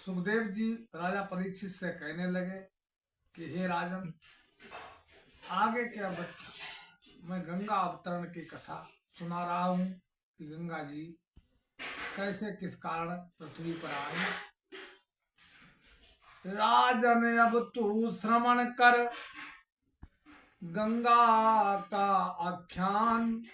सुखदेव जी राजा परीक्षित से कहने लगे कि हे राजन, आगे क्या बच्चा, मैं गंगा अवतरण की कथा सुना रहा हूँ कि गंगा जी कैसे किस कारण पृथ्वी पर आई। राजन अब तू श्रवण कर गंगा का आख्यान,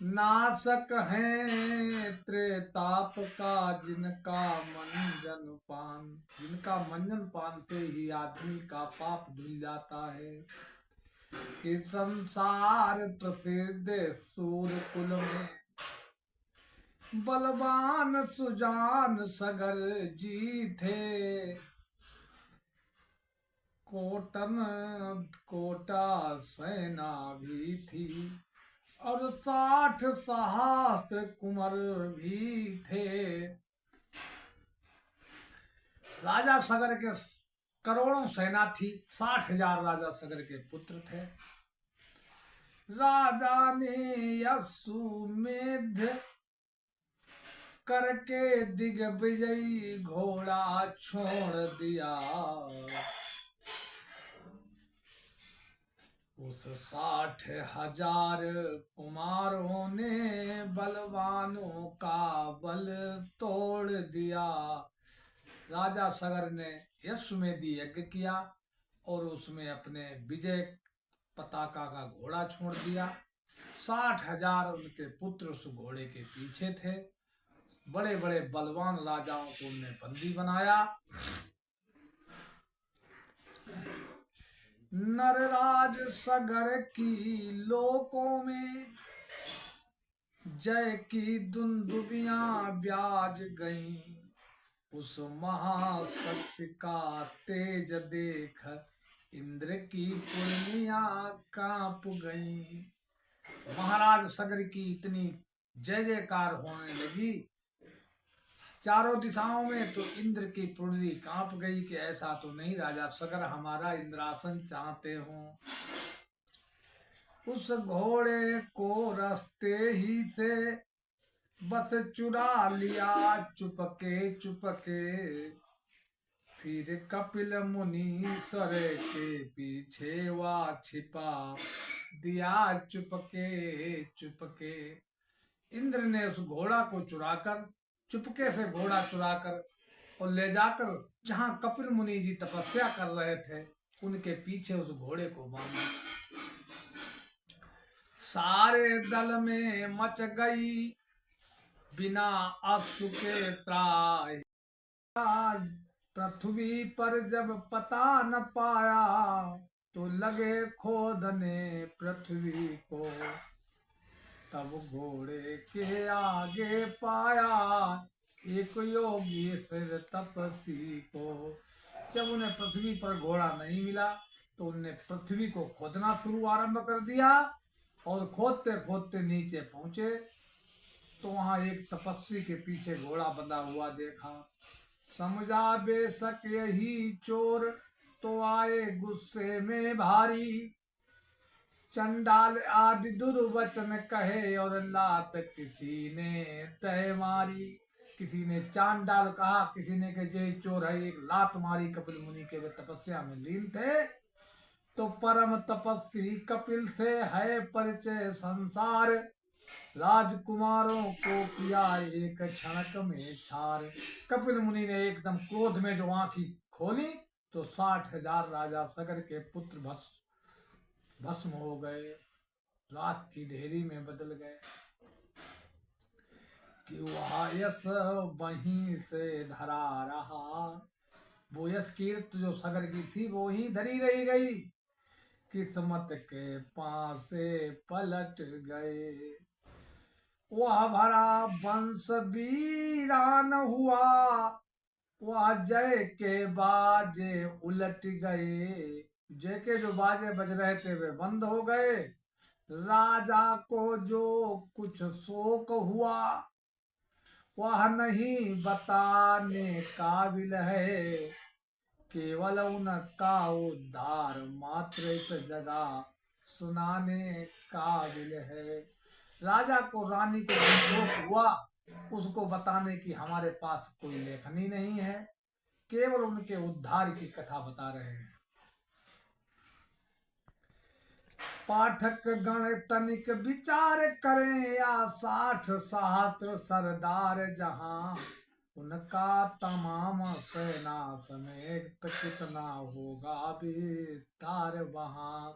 नाशक है त्रेताप का जिनका मंजन पान। जिनका मंजन पानते ही आदमी का पाप धुल जाता है। कि संसार प्रसिद्ध सूर्य कुल में बलवान सुजान सगर जी थे। कोटन कोटा सेना भी थी और 60 सहस्त्र कुंवर भी थे। राजा सगर के करोड़ों सेना थी, 60,000 राजा सगर के पुत्र थे। राजा ने अश्वमेध करके दिग्विजयी घोड़ा छोड़ दिया। उस 60,000 कुमारों ने बलवानों का बल तोड़ दिया। राजा सगर ने अश्वमेध यज्ञ किया और उसमें अपने विजय पताका का घोड़ा छोड़ दिया। 60,000 उनके पुत्र उस घोड़े के पीछे थे। बड़े बड़े बलवान राजाओं को उन्होंने बंदी बनाया। नरराज सगर की लोकों में जय की दुंदुबियां ब्याज गईं। उस महाशक्ति का तेज देख इंद्र की पुरनियां कांप गईं। महाराज सगर की इतनी जय जयकार होने लगी चारों दिशाओं में, तो इंद्र की पुरनी कांप गई कि ऐसा तो नहीं राजा सगर हमारा इंद्रासन चाहते हो। उस घोड़े को रास्ते ही से बस चुरा लिया चुपके चुपके। फिर कपिल मुनि सर के पीछे वा छिपा दिया चुपके चुपके। इंद्र ने उस घोड़ा को चुराकर, चुपके से घोड़ा चुराकर और ले जाकर जहां कपिल मुनि जी तपस्या कर रहे थे उनके पीछे उस घोड़े को बांधा। सारे दल में मच गई बिना अश्रु के त्राहि। पृथ्वी पर जब पता न पाया तो लगे खोदने पृथ्वी को। तब घोड़े के आगे पाया एक योगी फिर तपसी को। जब उन्हें पृथ्वी पर घोड़ा नहीं मिला तो उन्होंने पृथ्वी को खोदना शुरू आरंभ कर दिया और खोदते खोदते नीचे पहुंचे तो वहां एक तपस्वी के पीछे घोड़ा बंधा हुआ देखा। समझा बेशक यही चोर, तो आए गुस्से में भारी। चंडाल आदि दुर्वचन कहे और लात किसी ने तय मारी। किसी ने चांडाल कहा, किसी ने के जय चोर है, एक लात मारी कपिल मुनि के। वे तपस्या में लीन थे। तो परम तपस्वी कपिल से है परिचय संसार। राजकुमारों को किया एक क्षणक में छार। कपिल मुनि ने एकदम क्रोध में जो आंखी खोली तो 60,000 राजा सगर के पुत्र भस्म हो गए, राख की ढेरी में बदल गए। कि वह यश वहीं से धरा रहा। वो यश कीर्त जो सगर की थी वो ही धरी रही गई। किस्मत के पासे पलट गए। वह भरा वंश वीरान हुआ, वह जय के बाजे उलट गए। जय के जो बाजे बज रहे थे वे बंद हो गए। राजा को जो कुछ शोक हुआ वह नहीं बताने काबिल है। केवल उनका उद्धार मात्र इस जगह सुनाने काबिल है। राजा को रानी को शोक हुआ, उसको बताने की हमारे पास कोई लेखनी नहीं है। केवल उनके उद्धार की कथा बता रहे हैं। पाठक गण तनिक विचार करें, या 60 सहस्त्र सरदार जहां, उनका तमाम सेना समेत कितना होगा विस्तार वहां।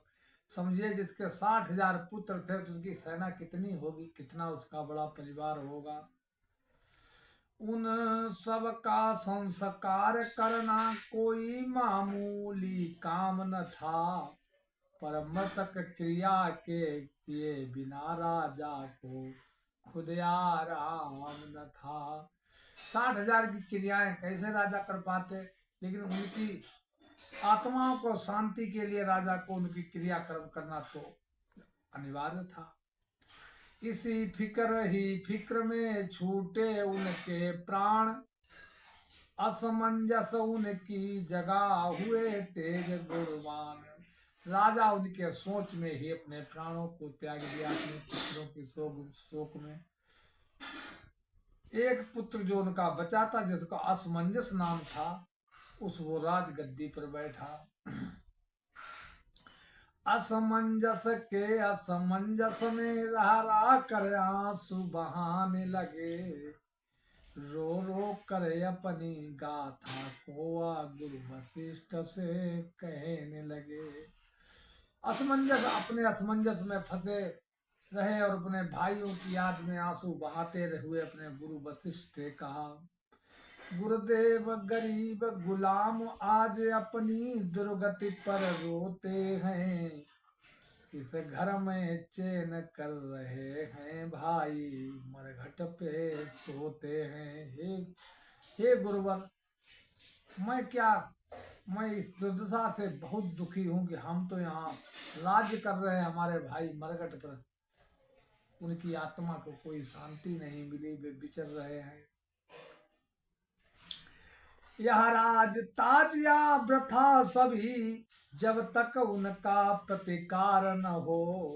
समझिए, जिसके 60,000 पुत्र थे तो उसकी सेना कितनी होगी, कितना उसका बड़ा परिवार होगा। उन सब का संस्कार करना कोई मामूली काम न था, पर मृतक क्रिया के किए बिना राजा को खुद आराम न था। 60,000 की क्रियाएं कैसे राजा कर पाते, लेकिन उनकी आत्माओं को शांति के लिए राजा को उनकी क्रियाक्रम करना तो अनिवार्य था। इसी फिक्र में छूटे उनके प्राण, असमंजस उनकी जगह हुए तेज गुणवान। राजा उनके सोच में ही अपने प्राणों को त्याग दिया, अपने पुत्रों की शोक में। एक पुत्र जो उनका बचा था, जिसका असमंजस नाम था, वो राज गद्दी पर बैठा। असमंजस में रहा कर आंसू बहाने लगे, रो रो कर अपनी गाथा को गुरु वशिष्ठ से कहने लगे। अपने असमंजस में फंसे रहे और अपने भाइयों की याद में आंसू बहाते हुए अपने गुरु वशिष्ठ ने कहा, गुरुदेव गरीब गुलाम आज अपनी दुर्गति पर रोते हैं, इस घर में चैन कर रहे हैं भाई, मरघट पे सोते हैं। हे गुरुवर, मैं इस दुर्दशा से बहुत दुखी हूं कि हम तो यहाँ राज्य कर रहे हैं, हमारे भाई मरघट पर, उनकी आत्मा को कोई शांति नहीं मिली, वे विचर रहे हैं। यह राज ताज या वृथा सभी, जब तक उनका प्रतिकार न हो,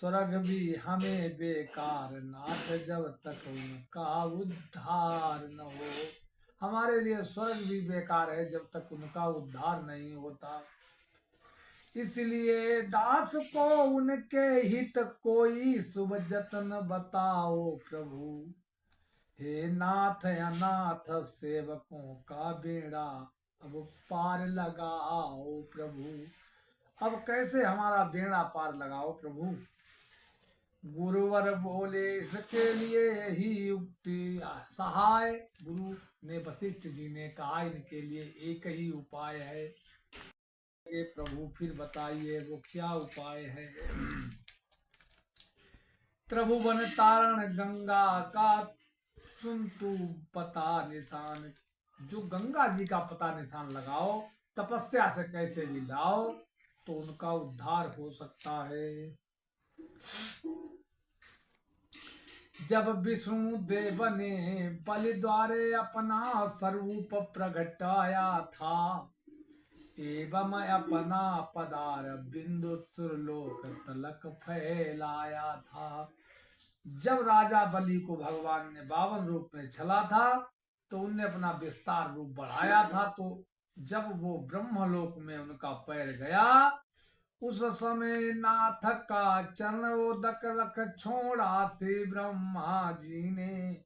स्वर्ग भी हमें बेकार नाथ, जब तक उनका उद्धार न हो। हमारे लिए स्वर्ग भी बेकार है जब तक उनका उद्धार नहीं होता। इसलिए दास को उनके हित कोई शुभ जतन बताओ प्रभु, हे नाथ अनाथ सेवकों का बेड़ा अब पार लगाओ प्रभु। अब कैसे हमारा बेड़ा पार लगाओ प्रभु। गुरुवर बोले इसके लिए ही युक्ति सहाय। गुरु ने वशिष्ठ जी ने कहा, इनके लिए एक ही उपाय है। प्रभु फिर बताइए वो क्या उपाय है। त्रिभुवन तारण गंगा का सुन तू पता निशान, जो गंगा जी का पता निशान लगाओ, तपस्या से कैसे भी लाओ तो उनका उद्धार हो सकता है। जब विष्णु देव ने बलि द्वारे अपना स्वरूप प्रगटाया था, एवं अपना पदार बिंदु सुरलोक तलक फैलाया था। जब राजा बलि को भगवान ने 52 रूप में छला था तो उनने अपना विस्तार रूप बढ़ाया था, तो जब वो ब्रह्मलोक में उनका पैर गया, उस समय नाथ का चरणोदक रख छोड़ा थे ब्रह्मा जी ने,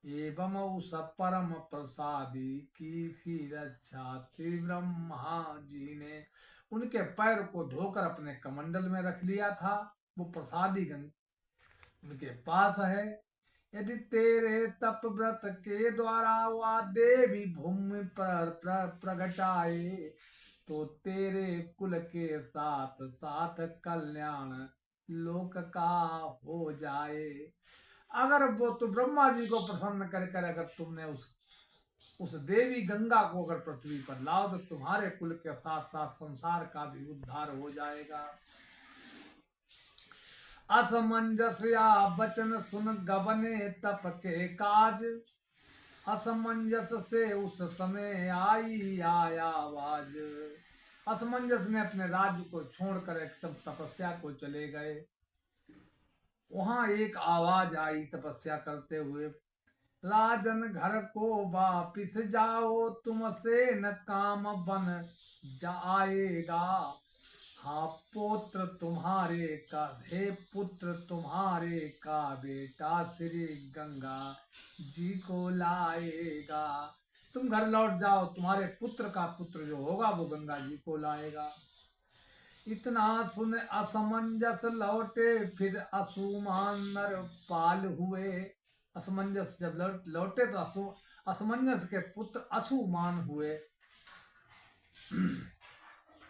एवं उस परम प्रसादी की सी रक्षा थी ब्रह्मा जी ने। उनके पैर को धोकर अपने कमंडल में रख लिया था। वो प्रसादी गंगा उनके पास है। यदि तेरे तप व्रत के द्वारा वह देवी भूमि पर प्रगटाए, तो तेरे कुल के साथ साथ कल्याण लोक का हो जाए। अगर वो तो ब्रह्मा जी को प्रसन्न कर अगर तुमने उस देवी गंगा को अगर पृथ्वी पर लाओ, तो तुम्हारे कुल के साथ साथ संसार का भी उद्धार हो जाएगा। असमंजस या वचन सुन गबने तप के काज, असमंजस से उस समय आई आवाज। असमंजस ने अपने राज्य को छोड़कर एकदम तपस्या को चले गए। वहां एक आवाज आई तपस्या करते हुए, राजन घर को वापिस जाओ, तुमसे न काम बन जाएगा। हाँ पुत्र तुम्हारे का, हे पुत्र तुम्हारे का बेटा श्री गंगा जी को लाएगा। तुम घर लौट जाओ, तुम्हारे पुत्र का पुत्र जो होगा वो गंगा जी को लाएगा। इतना सुन असमंजस लौटे, फिर असुमान नर पाल हुए। असमंजस जब लौटे तो असमंजस के पुत्र असुमान हुए।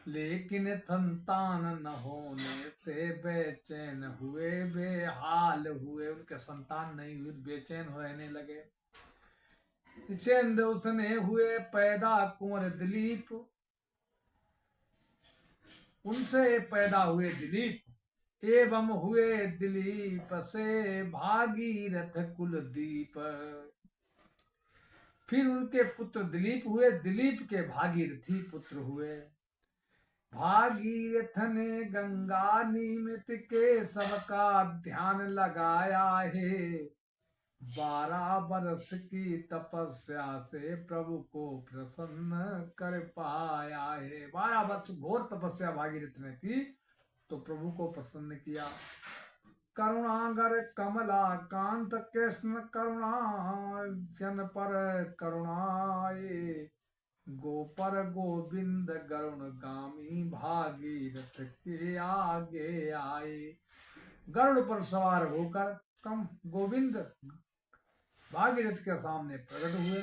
लेकिन संतान न होने से बेचैन हुए, बेहाल हुए। उनके संतान नहीं हुए, बेचैन रहने लगे। चंद उसने हुए पैदा कुंवर दिलीप, उनसे पैदा हुए दिलीप। एवं हुए दिलीप से भागीरथ कुलदीप। फिर उनके पुत्र दिलीप हुए, दिलीप के भागीरथी पुत्र हुए। भागीरथ ने गंगा निमित के सबका ध्यान लगाया है। 12 वर्ष की तपस्या से प्रभु को प्रसन्न कर पाया है। 12 वर्ष घोर तपस्या भागीरथ ने की तो प्रभु को प्रसन्न किया। करुणागर कमला कांत कृष्ण करुणा जन पर करुणाए। गोपर गोविंद गरुण गामी भागीरथ के आगे आए। गरुड़ पर सवार होकर कम गोविंद भागीरथ के सामने प्रकट हुए।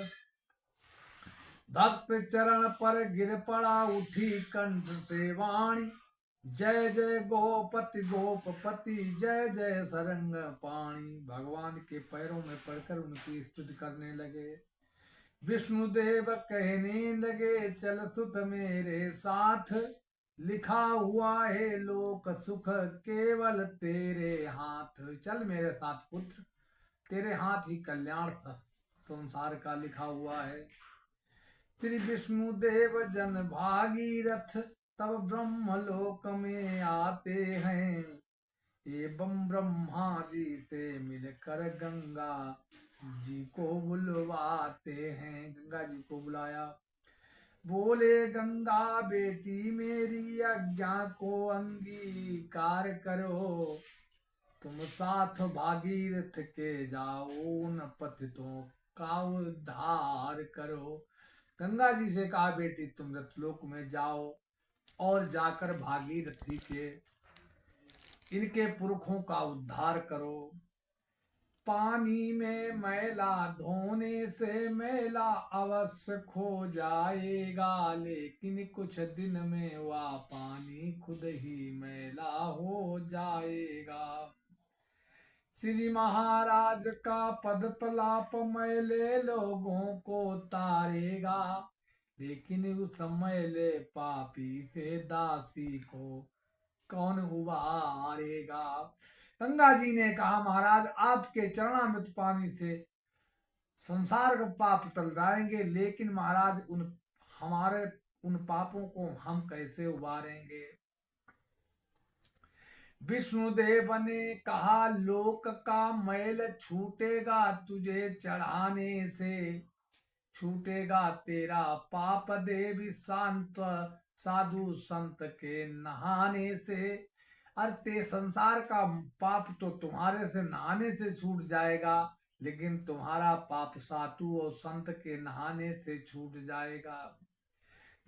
भक्त चरण पर गिर पड़ा, उठी कंठ से वाणी। जय जय गोपति गोपपति, जय जय सरंग पाणी। भगवान के पैरों में पड़कर उनकी स्तुति करने लगे। विष्णुदेव कहने लगे, चल सुत मेरे साथ। लिखा हुआ है लोक सुख केवल तेरे हाथ। चल मेरे साथ पुत्र, तेरे हाथ ही कल्याण संसार का लिखा हुआ है। श्री विष्णुदेव जन भागीरथ तब ब्रह्मलोक में आते हैं। एवं ब्रह्मा जी से मिलकर गंगा जी को बुलवाते हैं। गंगा जी को बुलाया। बोले गंगा बेटी मेरी, आज्ञा को अंगीकार करो। तुम साथ भागीरथ के जाओ, उन पतितों का उद्धार करो। गंगा जी से कहा, बेटी तुम रथलोक में जाओ और जाकर भागीरथी के, इनके पुरखों का उद्धार करो। पानी में मैला धोने से मैला अवश्य खो जाएगा, लेकिन कुछ दिन में वह पानी खुद ही मैला हो जाएगा। श्री महाराज का पद पलाप मैले लोगों को तारेगा, लेकिन उस मैले पापी से दासी को कौन उबारेगा। गंगा जी ने कहा, महाराज आपके चरणामृत पानी से संसार का पाप टल जाएंगे, लेकिन महाराज हमारे उन पापों को हम कैसे उबारेंगे। विष्णुदेव ने कहा, लोक का मैल छूटेगा तुझे चढ़ाने से। छूटेगा तेरा पाप देवी शांत साधु संत के नहाने से। अरे संसार का पाप तो तुम्हारे से नहाने से छूट जाएगा, लेकिन तुम्हारा पाप साधु और संत के नहाने से छूट जाएगा।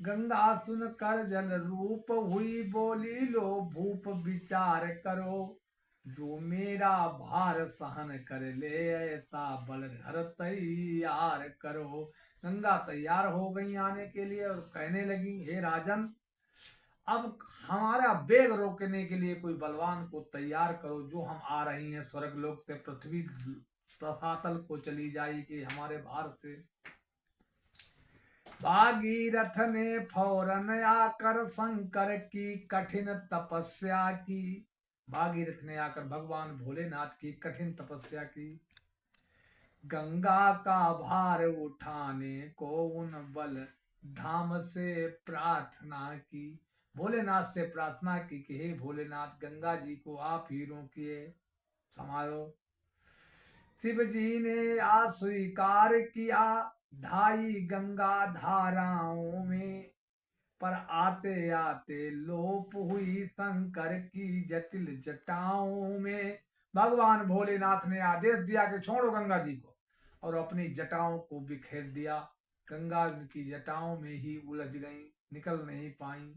गंगा सुन कर जल रूप हुई, बोली लो भूप विचार करो। जो मेरा भार सहन कर ले, ऐसा बल घर तैयार करो। गंगा तैयार हो गई आने के लिए और कहने लगी, हे राजन, अब हमारा वेग रोकने के लिए कोई बलवान को तैयार करो। जो हम आ रही हैं स्वर्ग लोक से, पृथ्वी प्रसातल को चली जाएगी हमारे भार से। भागीरथ ने फौरन आकर शंकर की कठिन तपस्या की। भागीरथ ने आकर भगवान भोलेनाथ की कठिन तपस्या की। गंगा का भार उठाने को उन बल धाम से प्रार्थना की। भोलेनाथ से प्रार्थना की कि हे भोलेनाथ, गंगा जी को आप ही रोकिए, संभालो। शिव जी ने अस्वीकार किया ढाई गंगा धाराओं में, पर आते आते लोप हुई शंकर की जटिल जटाओं में। भगवान भोलेनाथ ने आदेश दिया कि छोड़ो गंगा जी को, और अपनी जटाओं को बिखेर दिया। गंगा की जटाओं में ही उलझ गई, निकल नहीं पाई।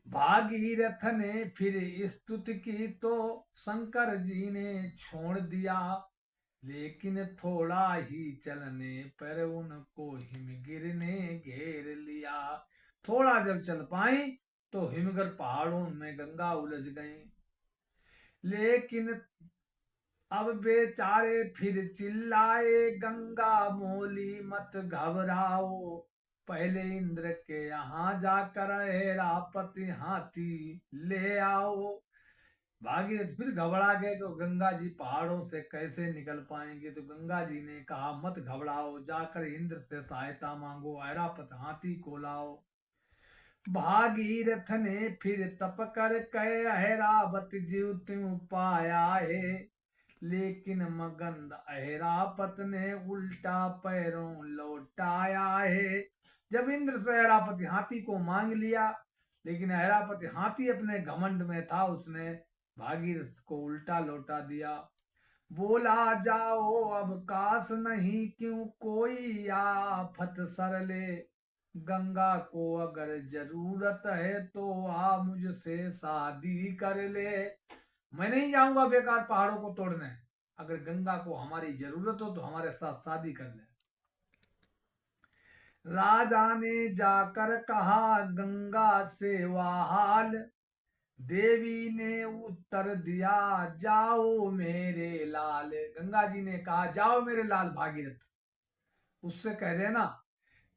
भागीरथ ने फिर स्तुति की तो शंकर जी ने छोड़ दिया, लेकिन थोड़ा ही चलने पर उनको हिमगिर ने घेर लिया। थोड़ा जब चल पाई तो हिमगिर पहाड़ों में गंगा उलझ गई। लेकिन अब बेचारे फिर चिल्लाए, गंगा मोली मत घबराओ, पहले इंद्र के यहाँ जाकर ऐरापति हाथी ले आओ। भागीरथ फिर घबरा गए तो गंगा जी पहाड़ों से कैसे निकल पाएंगे। तो गंगा जी ने कहा, मत घबराओ, जाकर इंद्र से सहायता मांगो, ऐरापत हाथी को लाओ। भागीरथ ने फिर तप कर कहे, ऐरावत जीव त्यों पाया है, लेकिन मगंद ऐरापत ने उल्टा पैरों लौटाया है। जब इंद्र से ऐरापति हाथी को मांग लिया, लेकिन ऐरापति हाथी अपने घमंड में था, उसने भागीरथ को उल्टा लौटा दिया। बोला, जाओ अब काश नहीं, क्यों कोई आफत सर ले, गंगा को अगर जरूरत है तो आ मुझसे शादी कर ले। मैं नहीं जाऊंगा बेकार पहाड़ों को तोड़ने, अगर गंगा को हमारी जरूरत हो तो हमारे साथ शादी कर ले। राजा ने जाकर कहा गंगा से वाहाल, देवी ने उत्तर दिया, जाओ मेरे लाल। गंगा जी ने कहा, जाओ मेरे लाल भागीरथ, उससे कह देना,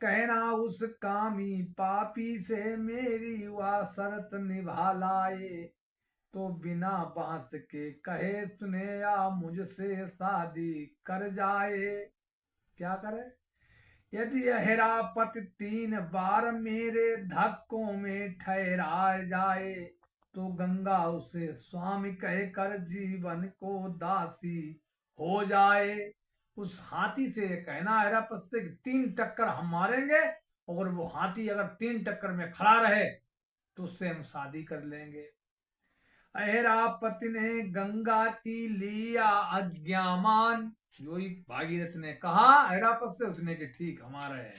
कहना उस कामी पापी से मेरी वह शर्त निभा लाए, तो बिना बांस के कहे सुने या मुझसे शादी कर जाए। क्या करे? यदि हेरापत 3 बार मेरे धक्कों में ठहरा जाए, तो गंगा उसे स्वामी कहकर जीवन को दासी हो जाए। उस हाथी से कहना ऐरापत से 3 टक्कर हम मारेंगे, और वो हाथी अगर 3 टक्कर में खड़ा रहे तो उससे हम शादी कर लेंगे। ऐरापति ने गंगा की लिया आज्ञामान, जो ही भागीरथ ने कहा ऐरापत से, उसने कि ठीक हमारा है।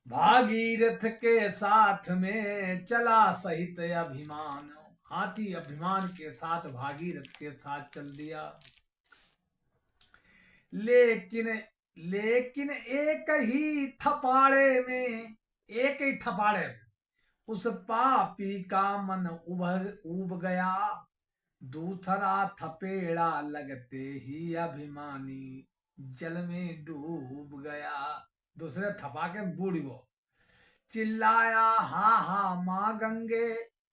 भागीरथ के साथ में चला सहित अभिमान, हाथी अभिमान के साथ भागीरथ के साथ चल दिया। लेकिन एक ही थपाड़े में, एक ही थपाड़े में उस पापी का मन उब गया, दूसरा थपेड़ा लगते ही अभिमानी जल में डूब गया। दूसरे थपाके बूढ़ गो, चिल्लाया, हा हा माँ गंगे,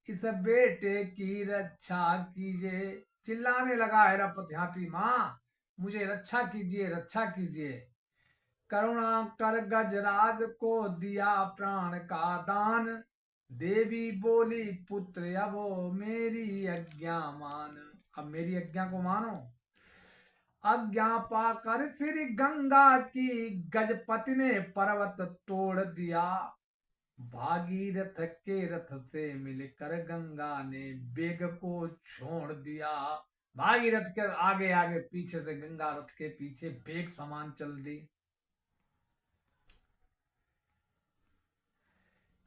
इस बेटे की रक्षा कीजिए। चिल्लाने लगा ऐरापत हाथी, माँ मुझे रक्षा कीजिए, रक्षा कीजिए। करुणा कर गजराज को दिया प्राण का दान, देवी बोली, पुत्र अब मेरी आज्ञा मान, अब मेरी आज्ञा को मानो। आज्ञा पाकर श्री गंगा की गजपति ने पर्वत तोड़ दिया, भागीरथ के रथ से मिलकर गंगा ने बेग को छोड़ दिया। भागीरथ के आगे आगे पीछे से गंगा रथ के पीछे बेग समान चल दी।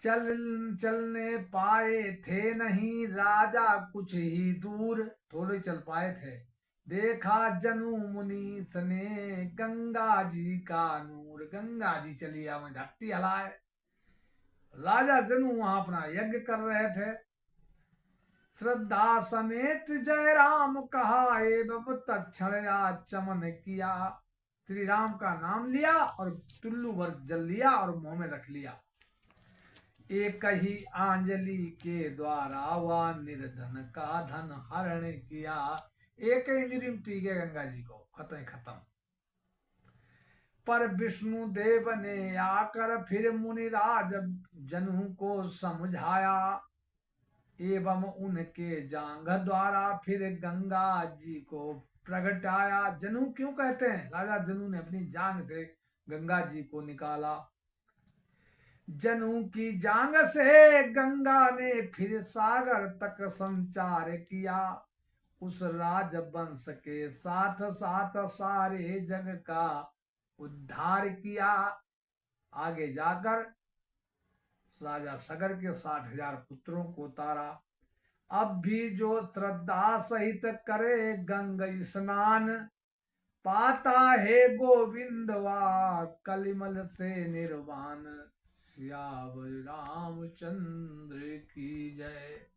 चलने पाए थे नहीं राजा कुछ ही दूर, थोड़े चल पाए थे, देखा जनु मुनीस ने गंगा जी का नूर। गंगा जी चली हमें धरती हलाए। राजा जनु वहां अपना यज्ञ कर रहे थे। श्रद्धा समेत जय राम कहा, एवं तत्क्षण चमन किया। श्री राम का नाम लिया और टुल्लू भर जल लिया और मुंह में रख लिया। एक ही आंजलि के द्वारा वह निर्धन का धन हरण किया। एक इंजरी में पी गए गंगा जी को, खत्म। पर विष्णु देव ने आकर फिर मुनिराज जनु को समझाया, एवं उनके जांघ द्वारा फिर गंगा जी को प्रगटाया। जनु क्यों कहते हैं? राजा जनु ने अपनी जांघ से गंगा जी को निकाला। जनु की जांग से गंगा ने फिर सागर तक संचार किया। उस राजवंश के साथ साथ सारे जग का उद्धार किया। आगे जाकर राजा सगर के 60,000 पुत्रों को तारा। अब भी जो श्रद्धा सहित करे गंग स्नान, पाता है गोविंद वा कलिमल से निर्वाण। सियावर रामचंद्र की जय।